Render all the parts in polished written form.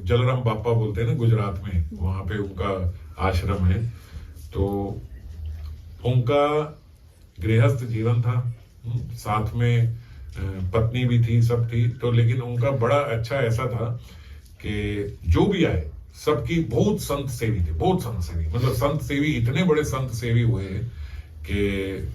जलाराम बापा बोलते हैं ना गुजरात में, वहां पे उनका आश्रम है। तो उनका गृहस्थ जीवन था, साथ में पत्नी भी थी, सब थी। तो लेकिन उनका बड़ा अच्छा ऐसा था कि जो भी आए सबकी बहुत संत सेवी थे, बहुत संत सेवी, मतलब संत सेवी, इतने बड़े संत सेवी हुए कि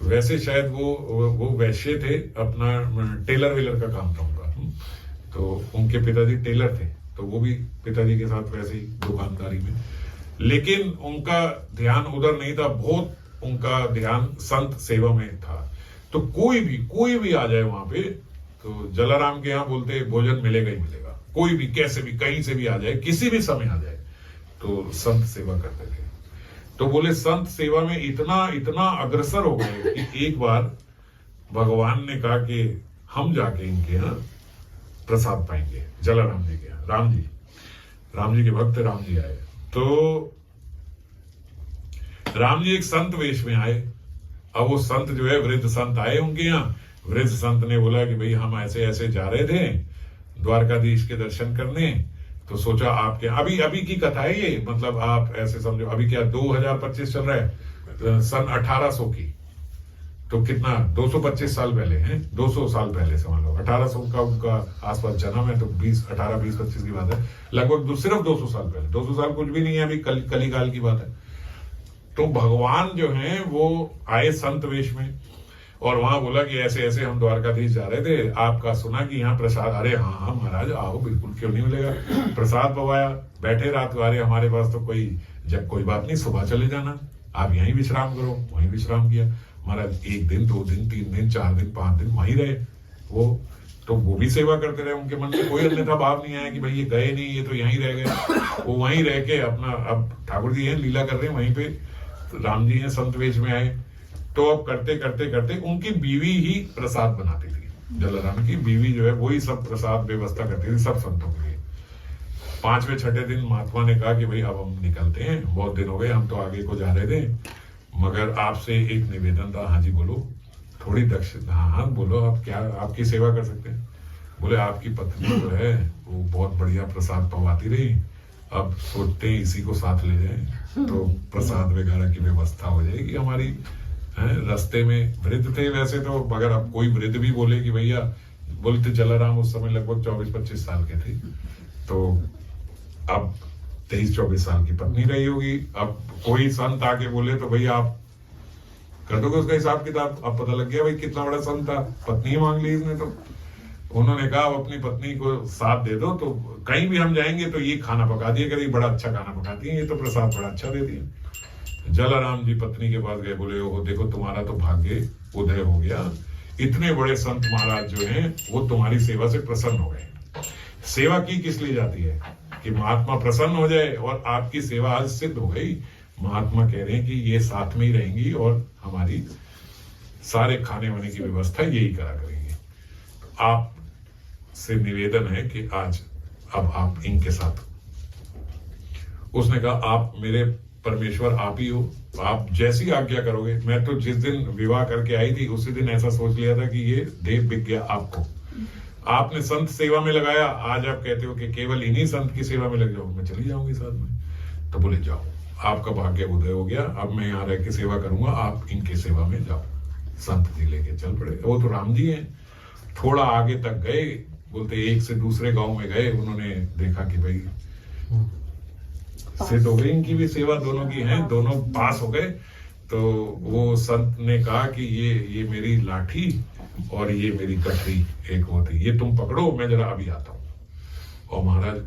वैसे शायद वो वैश्य थे, अपना टेलर वेलर का काम था उनका। तो उनके पिताजी टेलर थे, तो वो भी पिताजी के साथ वैसे ही दुकानदारी में, लेकिन उनका ध्यान उधर नहीं था, बहुत उनका ध्यान संत सेवा में था। तो कोई भी आ जाए वहां पे, तो जलाराम के यहाँ बोलते भोजन मिलेगा ही मिलेगा, कोई भी कैसे भी कहीं से भी आ जाए, किसी भी समय आ जाए, तो संत सेवा करते थे। तो बोले संत सेवा में इतना अग्रसर हो गए कि एक बार भगवान ने कहा कि हम जाके इनके यहाँ प्रसाद पाएंगे, जलाराम जी के यहाँ। राम जी के भक्त राम जी आए, तो राम जी एक संत वेश में आए। अब वो संत जो है, वृद्ध संत आए उनके यहाँ। वृद्ध संत ने बोला कि भाई हम ऐसे ऐसे जा रहे थे द्वारकाधीश के दर्शन करने, तो सोचा आपके अभी की कथा है ये, मतलब आप ऐसे समझो अभी क्या 2025 चल रहा है, सन 1800 की, तो कितना 225 साल पहले है, 200 साल पहले समझ लो, 1800 का उनका आसपास जन्म है, तो 18-20-25 की बात है, लगभग सिर्फ 200 साल पहले। 200 साल कुछ भी नहीं है, अभी कलिकाल की बात है। तो भगवान जो है वो आए संत वेश में, और वहां बोला कि ऐसे ऐसे हम द्वारकाधीश जा रहे थे, आपका सुना कि यहाँ प्रसाद। अरे हाँ महाराज आओ, बिल्कुल, क्यों नहीं मिलेगा। प्रसाद पवाया, बैठे रात को। अरे हमारे पास तो कोई बात नहीं, सुबह चले जाना, आप यहीं विश्राम करो। वहीं विश्राम किया महाराज, 1 दिन 2 दिन 3 दिन 4 दिन 5 दिन वहीं रहे वो। तो वो भी सेवा करते रहे, उनके मन में कोई अन्यथा भाव नहीं आया कि भाई ये गए नहीं, ये तो यहीं रह गए। वो वहीं रह के अपना, अब ठाकुर जी हैं लीला कर रहे हैं वहीं पे, राम जी हैं संत वेश में आए। तो अब करते करते करते उनकी बीवी ही प्रसाद बनाती थी, जलाराम की बीवी जो है वही सब प्रसाद व्यवस्था करती थी सब संतों के लिए। 5वें 6ठे दिन महात्मा ने कहा कि भाई अब हम निकलते हैं, बहुत दिन हो गए, हम तो आगे को जा रहे थे, मगर आपसे एक निवेदन था। हाँ जी बोलो, थोड़ी दक्षिणा। हाँ बोलो, आप क्या आपकी सेवा कर सकते हैं। बोले आपकी पत्नी जो है वो बहुत बढ़िया प्रसाद पवाती रही, अब सोचते हैं इसी को साथ ले जाएं, तो प्रसाद वगैरह की व्यवस्था हो जाएगी हमारी। रास्ते में वृद्ध थे वैसे तो, मगर अब कोई वृद्ध भी बोले कि भैया, बोलते जलाराम उस समय लगभग 24-25 साल के थे, तो अब 23-24 साल की पत्नी रही होगी। अब कोई संत आके बोले तो भैया आप कर दोगे उसका हिसाब किताब। अब पता लग गया भाई कितना बड़ा संत था, पत्नी मांग ली इसने। तो उन्होंने कहा अपनी पत्नी को साथ दे दो, तो कहीं भी हम जाएंगे तो ये खाना पका दिए करेगी, बड़ा अच्छा खाना पकाती है, ये तो प्रसाद बड़ा अच्छा देती है। जलाराम जी पत्नी के पास गए, बोले ओहो देखो तुम्हारा तो भाग्य उदय हो गया, इतने बड़े संत महाराज जो हैं वो तुम्हारी सेवा से प्रसन्न हो गए। सेवा की किस लिए जाती है कि महात्मा प्रसन्न हो जाए, और आपकी सेवा आज सिद्ध हो गई। महात्मा कह रहे हैं कि ये साथ में ही रहेंगी और हमारी सारे खाने वाने की व्यवस्था यही करा करेंगे। तो आप से निवेदन है कि आज अब आप इनके साथ। उसने कहा आप मेरे परमेश्वर आप ही हो, आप जैसी आज्ञा करोगे। मैं तो जिस दिन विवाह करके आई थी उसी दिन ऐसा सोच लिया था कि ये देव बिक गया आपको, आपने संत सेवा में लगाया, आज आप कहते हो कि केवल इन्हीं संत की सेवा में लग जाओ, मैं चली जाऊंगी साथ में। तो बोले जाओ, आपका भाग्य उदय हो गया, अब मैं यहाँ रह के सेवा करूंगा, आप इनकी सेवा में जाओ। संत जी लेके चल पड़े। वो तो राम जी हैं। थोड़ा आगे तक गए, बोलते एक से दूसरे गांव में गए, उन्होंने देखा कि भाई सिद्ध हो गई इनकी भी सेवा, दोनों की है, दोनों पास हो गए। तो वो संत ने कहा कि ये मेरी लाठी और ये मेरी कटरी एक होती, ये तुम पकड़ो, मैं जरा अभी आता हूँ। और महाराज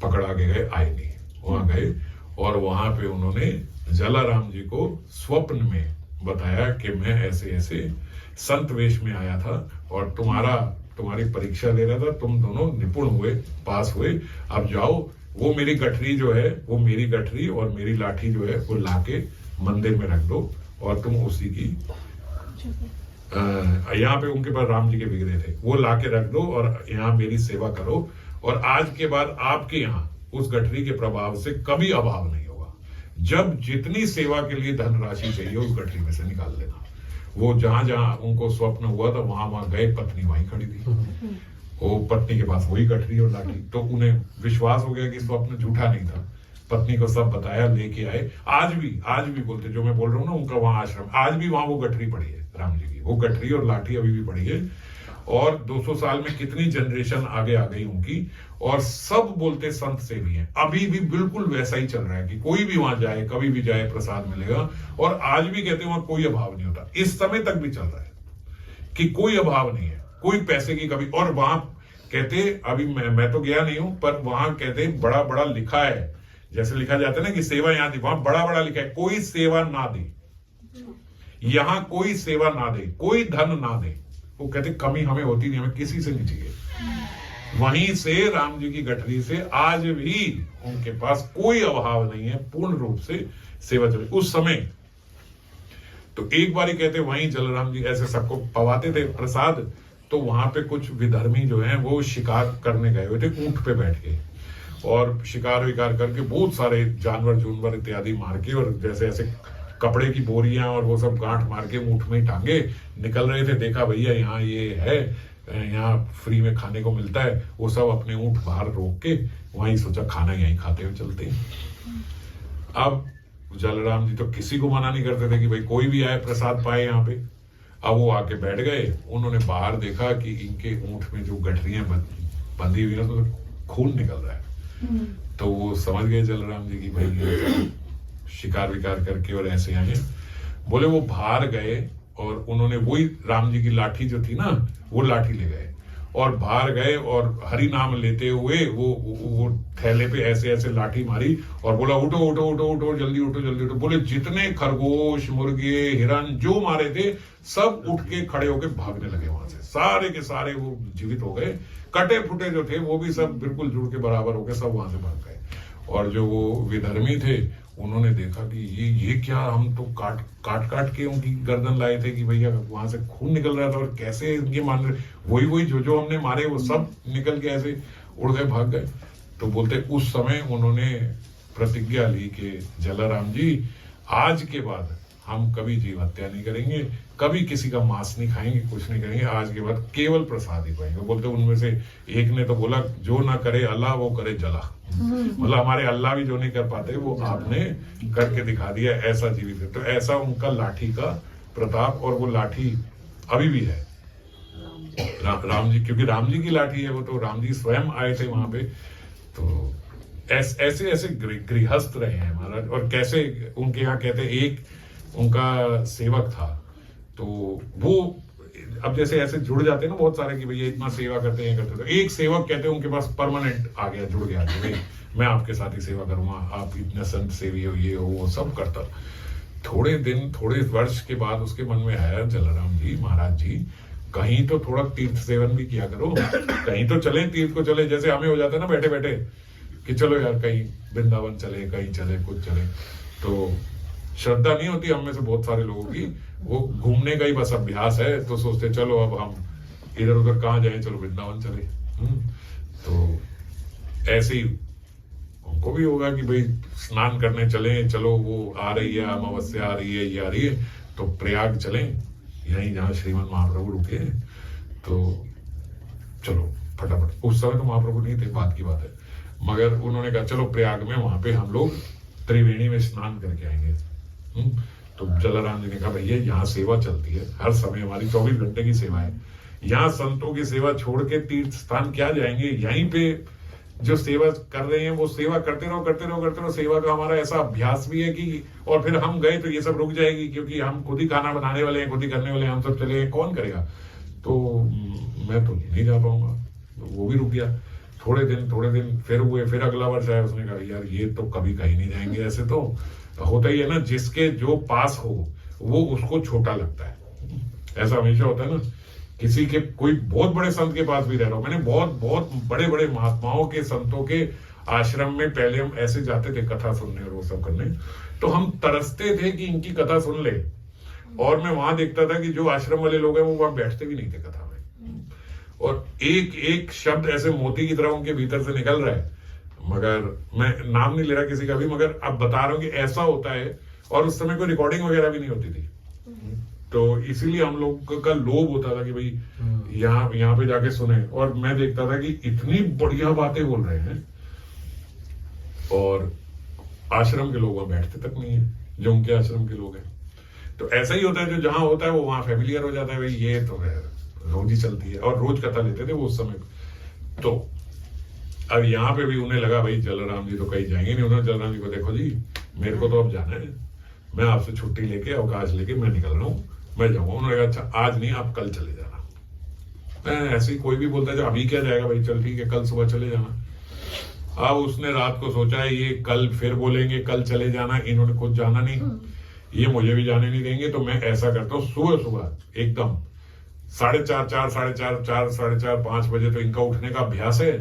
पकड़ा के गए, आए नहीं। वहां गए और वहां पे उन्होंने जलाराम जी को स्वप्न में बताया कि मैं ऐसे ऐसे संत वेश में आया था और तुम्हारी परीक्षा ले रहा था, तुम दोनों निपुण हुए, पास हुए, अब जाओ वो मेरी गठरी जो है, वो मेरी गठरी और मेरी लाठी जो है वो लाके मंदिर में रख दो, और तुम उसी की यहाँ पे उनके पास राम जी के बिगड़े थे, वो लाके रख दो और यहाँ मेरी सेवा करो, और आज के बाद आपके यहाँ उस गठरी के प्रभाव से कभी अभाव नहीं होगा। जब जितनी सेवा के लिए धनराशि चाहिए उस गठरी में से निकाल लेना। वो जहां जहां उनको स्वप्न हुआ था वहां गए, पत्नी वहीं खड़ी थी। वो पत्नी के पास वही गठरी और लाठी, तो उन्हें विश्वास हो गया कि स्वप्न झूठा नहीं था। पत्नी को सब बताया, लेके आए। आज भी बोलते, जो मैं बोल रहा हूँ ना, उनका वहां आश्रम, आज भी वहां वो गठरी पड़ी है राम जी की, वो गठरी और लाठी अभी भी पड़ी है। और 200 साल में कितनी जनरेशन आगे आ गई उनकी, और सब बोलते संत सेवी हैं। अभी भी बिल्कुल वैसा ही चल रहा है कि कोई भी वहां जाए, कभी भी जाए, प्रसाद मिलेगा। और आज भी कहते हैं वहां कोई अभाव नहीं होता, इस समय तक भी चल रहा है कि कोई अभाव नहीं है, कोई पैसे की कभी। और वहां कहते, अभी मैं तो गया नहीं हूं, पर वहां कहते बड़ा बड़ा लिखा है, जैसे लिखा जाता है ना कि सेवा यहां दी, वहां बड़ा बड़ा लिखा है, कोई सेवा ना दे, यहां कोई सेवा ना दे, कोई धन ना दे। वो कहते कमी हमें होती नहीं, हमें किसी से नहीं चाहिए। वहीं से राम जी की गठरी से आज भी उनके पास कोई अभाव नहीं है, पूर्ण रूप से सेवा चल। उस समय तो एक बार ही कहते वहीं जलराम जी ऐसे सबको पवाते थे प्रसाद, तो वहां पे कुछ विधर्मी जो हैं वो शिकार करने गए हुए थे ऊंट पे बैठ के, और शिकार विकार करके बहुत सारे जानवर जूनवर इत्यादि मार के, और जैसे ऐसे कपड़े की बोरियां और वो सब गांठ मार के ऊंट में टांगे निकल रहे थे। देखा भैया यहाँ ये है, यहाँ फ्री में खाने को मिलता है, वो सब अपने ऊंट बाहर रोक के वहीं सोचा खाना यहीं खाते हुए चलते हैं। अब जलराम जी तो किसी को मना नहीं करते थे कि भाई कोई भी आए प्रसाद पाए यहाँ पे। अब वो आके बैठ गए, उन्होंने बाहर देखा कि इनके ऊंट में जो गठरियां बंधी हुई है तो खून निकल रहा है। तो वो समझ गए जलराम जी की भाई शिकार विकार करके और ऐसे आए। बोले वो बाहर गए और उन्होंने वही राम जी की लाठी जो थी ना, वो लाठी ले गए और बाहर गए और हरि नाम लेते हुए वो थैले पे ऐसे ऐसे लाठी मारी और बोला उठो उठो उठो उठो, जल्दी उठो जल्दी उठो। बोले जितने खरगोश मुर्गे हिरन जो मारे थे सब उठ के खड़े होके भागने लगे वहां से, सारे के सारे वो जीवित हो गए। कटे फुटे जो थे वो भी सब बिल्कुल जुड़ के बराबर हो गए, सब वहां से भाग गए। और जो वो विधर्मी थे उन्होंने देखा कि ये क्या, हम तो काट काट के उनकी गर्दन लाए थे कि भैया वहां से खून निकल रहा था और कैसे इनके मान रहे, वही जो हमने मारे वो सब निकल के ऐसे उड़ गए भाग गए। तो बोलते उस समय उन्होंने प्रतिज्ञा ली कि जलाराम जी आज के बाद हम कभी जीव हत्या नहीं करेंगे, कभी किसी का मांस नहीं खाएंगे, कुछ नहीं करेंगे, आज के बाद केवल प्रसाद ही पाएंगे। बोलते उनमें से एक ने तो बोला जो ना करे अल्लाह वो करे जला, मतलब हमारे अल्लाह भी जो नहीं कर पाते वो आपने करके दिखा दिया, ऐसा जीवित है। तो ऐसा उनका लाठी का प्रताप, और वो लाठी अभी भी है राम जी, क्योंकि राम जी की लाठी है वो, तो राम जी स्वयं आए थे वहां पे। तो ऐसे ऐसे गृहस्थ रहे हैं महाराज। और कैसे उनके यहाँ कहते एक उनका सेवक था, तो वो अब जैसे ऐसे जुड़ जाते हैं ना बहुत सारे कि भैया इतना सेवा करते हैं करते, तो एक सेवक कहते हैं उनके पास परमानेंट आ गया, जुड़ गया कि भाई मैं आपके साथ ही सेवा करूंगा, आप इतने संत सेवी हो, ये हो वो सब करता। थोड़े वर्ष के बाद उसके मन में आया जलाराम जी महाराज जी कहीं तो थोड़ा तीर्थ सेवन भी किया करो, कहीं तो चले तीर्थ को चले, जैसे हमें हो जाता है ना बैठे बैठे कि चलो यार कहीं वृंदावन चले, कहीं चले, कुछ चले। तो श्रद्धा नहीं होती हम में से बहुत सारे लोगों की, वो घूमने का ही बस अभ्यास है, तो सोचते चलो अब हम इधर उधर कहाँ जाए, चलो वृंदावन चले। तो ऐसे ही उनको भी होगा कि भाई स्नान करने चले, चलो वो आ रही है अमावस्या आ रही है, ये आ रही है, तो प्रयाग चलें, यहीं जहाँ श्रीमद महाप्रभु रुके, तो चलो फटाफट। उस समय तो महाप्रभु नहीं थे, बात की बात है, मगर उन्होंने कहा चलो प्रयाग में वहां पे हम लोग त्रिवेणी में स्नान करके आएंगे। तो जलाराम जी ने कहा भैया यहाँ सेवा चलती है हर समय, हमारी 24 घंटे की सेवा है, यहाँ संतों की सेवा छोड़ के तीर्थ स्थान क्या जाएंगे, यहीं पे जो सेवा कर रहे हैं वो सेवा करते रहो करते रहो करते रहो। सेवा का हमारा ऐसा अभ्यास भी है कि, और फिर हम गए तो ये सब रुक जाएगी, क्योंकि हम खुद ही खाना बनाने वाले हैं, खुद ही करने वाले हैं, हम सब चले, कौन करेगा, तो मैं तो नहीं जा पाऊंगा। तो वो भी रुक गया। थोड़े दिन फिर हुए, फिर अगला वर्ष आया, उसने कहा यार ये तो कभी कहीं नहीं जाएंगे। ऐसे तो होता ही है ना, जिसके जो पास हो वो उसको छोटा लगता है, ऐसा हमेशा होता है ना। किसी के कोई बहुत बड़े संत के पास भी रह रहा हूं, मैंने बहुत बड़े बड़े महात्माओं के संतों के आश्रम में पहले हम ऐसे जाते थे कथा सुनने और वो सब करने, तो हम तरसते थे कि इनकी कथा सुन ले, और मैं वहां देखता था कि जो आश्रम वाले लोग हैं वो वहां बैठते भी नहीं थे कथा में, और एक एक शब्द ऐसे मोती की तरह उनके भीतर से निकल रहा है। मगर मैं नाम नहीं ले रहा किसी का भी, मगर अब बता रहा हूं कि ऐसा होता है। और उस समय कोई रिकॉर्डिंग वगैरह भी नहीं होती थी, तो इसीलिए हम लोग का लोभ होता था कि भाई यहाँ पे जाके सुने। और मैं देखता था कि इतनी बढ़िया बातें बोल रहे हैं और आश्रम के लोग वहां बैठते तक नहीं है, जो उनके आश्रम के लोग हैं। तो ऐसा ही होता है, जो जहां होता है वो वहां फेमिलियर हो जाता है, भाई ये तो है, रोज ही चलती है। और रोज कथा लेते थे वो उस समय। तो अब यहाँ पे भी उन्हें लगा भाई जलराम जी तो कहीं जाएंगे नहीं। उन्होंने जलराम जी को, देखो जी मेरे को तो अब जाना है, मैं आपसे छुट्टी लेके अवकाश लेके मैं निकल रहा हूँ, मैं जाऊंगा। उन्होंने कहा अच्छा आज नहीं, आप कल चले जाना। ऐसे ही कोई भी बोलता है अभी क्या जाएगा भाई, चल ठीक है कल सुबह चले जाना। अब उसने रात को सोचा है ये कल फिर बोलेंगे कल चले जाना, इन्होंने खुद जाना नहीं, ये मुझे भी जाने नहीं देंगे। तो मैं ऐसा करता हूँ सुबह सुबह एकदम 4:30 5 बजे तो इनका उठने का अभ्यास है,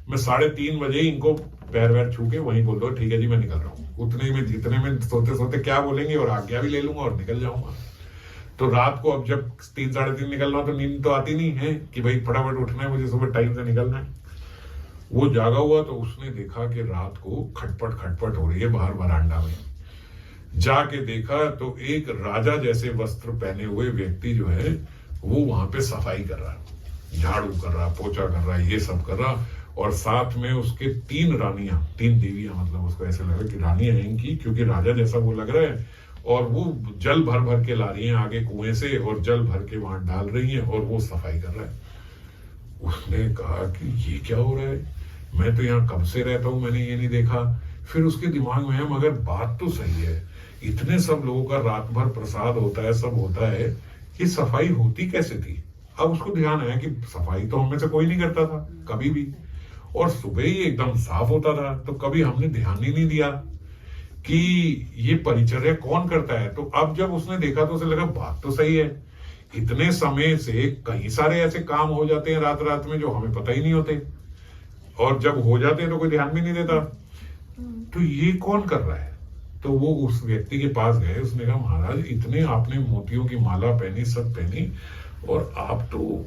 मैं 3:30 बजे इनको पैर वैर छू के वहीं बोल दो ठीक है जी मैं निकल रहा हूँ। उतने में जितने में सोते सोते क्या बोलेंगे और आज्ञा भी ले लूंगा और निकल जाऊंगा। तो रात को अब जब 3 साढ़े 3 निकलना तो नींद तो आती नहीं है कि भाई फटाफट उठना है, मुझे सुबह टाइम से निकलना है। वो जागा हुआ तो उसने देखा कि रात को खटपट खटपट हो रही है बाहर बरांडा में। जाके देखा तो एक राजा जैसे वस्त्र पहने हुए व्यक्ति जो है वो वहां पे सफाई कर रहा है, झाड़ू कर रहा, पोछा कर रहा है, ये सब कर रहा। और साथ में उसके 3 रानियां, 3 देवियां, मतलब उसको ऐसे लगा कि रानियां हैं इनकी, क्योंकि राजा जैसा वो लग रहा है। और वो जल भर भर के ला रही हैं आगे कुएं से और जल भर के वहां डाल रही हैं और वो सफाई कर रहा है। उसने कहा कि ये क्या हो रहा है, मैं तो यहाँ कब से रहता हूँ, मैंने ये नहीं देखा। फिर उसके दिमाग में है मगर बात तो सही है, इतने सब लोगों का रात भर प्रसाद होता है, सब होता है, ये सफाई होती कैसे थी। अब उसको ध्यान आया कि सफाई तो हम में से कोई नहीं करता था कभी भी, और सुबह ही एकदम साफ होता था, तो कभी हमने ध्यान ही नहीं दिया कि ये परिचर्या कौन करता है। तो अब जब उसने देखा तो उसे लगा बात तो सही है, इतने समय से कई सारे ऐसे काम हो जाते हैं रात रात में जो हमें पता ही नहीं होते, और जब हो जाते हैं तो कोई ध्यान भी नहीं देता, तो ये कौन कर रहा है। तो वो उस व्यक्ति के पास गए, उसने कहा महाराज इतने आपने मोतियों की माला पहनी, सब पहनी, और आप तो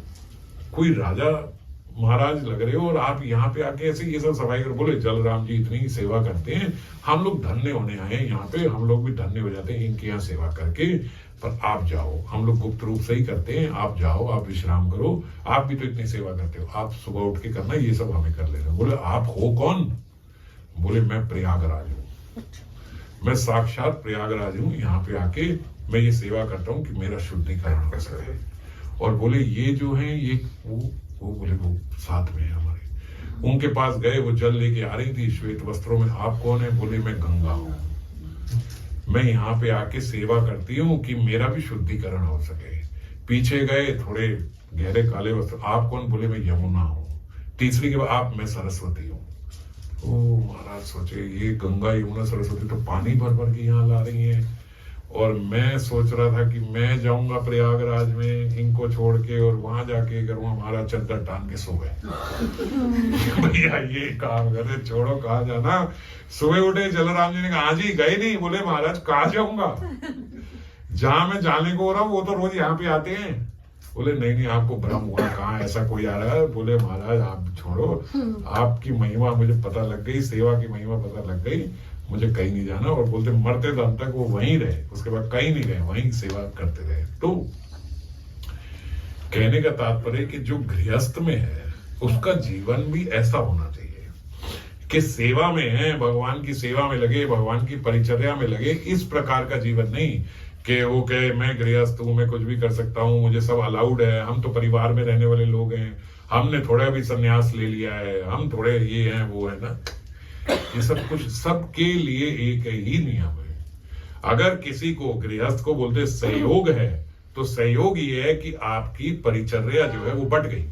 कोई राजा महाराज लग रहे हो और आप यहाँ पे आके ऐसे ये सब सफाई कर। बोले जलराम जी इतनी सेवा करते हैं, हम लोग धन्य होने आए हैं यहाँ पे, हम लोग भी धन्य हो जाते हैं इनके यहाँ सेवा करके, पर आप जाओ, हम लोग गुप्त रूप से ही करते हैं, आप जाओ, आप विश्राम करो, आप भी तो इतनी सेवा करते हो, आप सुबह उठ के करना, ये सब हमें कर लेना। बोले आप हो कौन। बोले मैं प्रयागराज हूँ, मैं साक्षात प्रयागराज हूँ, यहाँ पे आके मैं ये सेवा करता हूँ कि मेरा शुद्धिकरण हो सके। और बोले ये जो है ये वो बोले वो साथ में है हमारे। उनके पास गए, वो जल लेके आ रही थी श्वेत वस्त्रों में। आप कौन है। बोले मैं गंगा हूँ, मैं यहाँ पे आके सेवा करती हूँ कि मेरा भी शुद्धिकरण हो सके। पीछे गए, थोड़े गहरे काले वस्त्र। आप कौन। बोले मैं यमुना हूँ। तीसरी के बाद आप मैं सरस्वती हूँ। ओ महाराज सोचे ये गंगा यमुना सरस्वती तो पानी भर भर के यहाँ ला रही हैं, और मैं सोच रहा था कि मैं जाऊंगा प्रयागराज में इनको छोड़ के और वहां जाके करूंगा, हमारा चद्दर टांग के सो गए। भैया ये काम करे, छोड़ो कहाँ जाना। सुबह उठे जलराम जी ने कहा जी गए नहीं। बोले महाराज कहाँ जाऊंगा, जहां मैं जाने को हो रहा हूँ वो तो रोज यहाँ पे आते हैं। बोले नहीं नहीं आपको भ्रम हुआ, कहाँ ऐसा कोई आ रहा है। बोले महाराज आप छोड़ो, आपकी महिमा मुझे पता लग गई, सेवा की महिमा पता लग गई, मुझे कहीं नहीं जाना। और बोलते मरते दम तक वो वहीं रहे, उसके बाद कहीं नहीं गए, वहीं सेवा करते रहे। तो कहने का तात्पर्य कि जो गृहस्थ में है उसका जीवन भी ऐसा होना चाहिए कि सेवा में है, भगवान की सेवा में लगे, भगवान की परिचर्या में लगे। इस प्रकार का जीवन नहीं कि वो कहे मैं गृहस्थ हूं, मैं कुछ भी कर सकता हूं, मुझे सब अलाउड है, हम तो परिवार में रहने वाले लोग हैं, हमने थोड़ा भी संन्यास ले लिया है, हम थोड़े ये हैं वो है ना। ये सब कुछ सबके लिए एक ही नियम है। अगर किसी को गृहस्थ को बोलते सहयोग है, तो सहयोग ये है कि आपकी परिचर्या जो है वो बढ़ गई।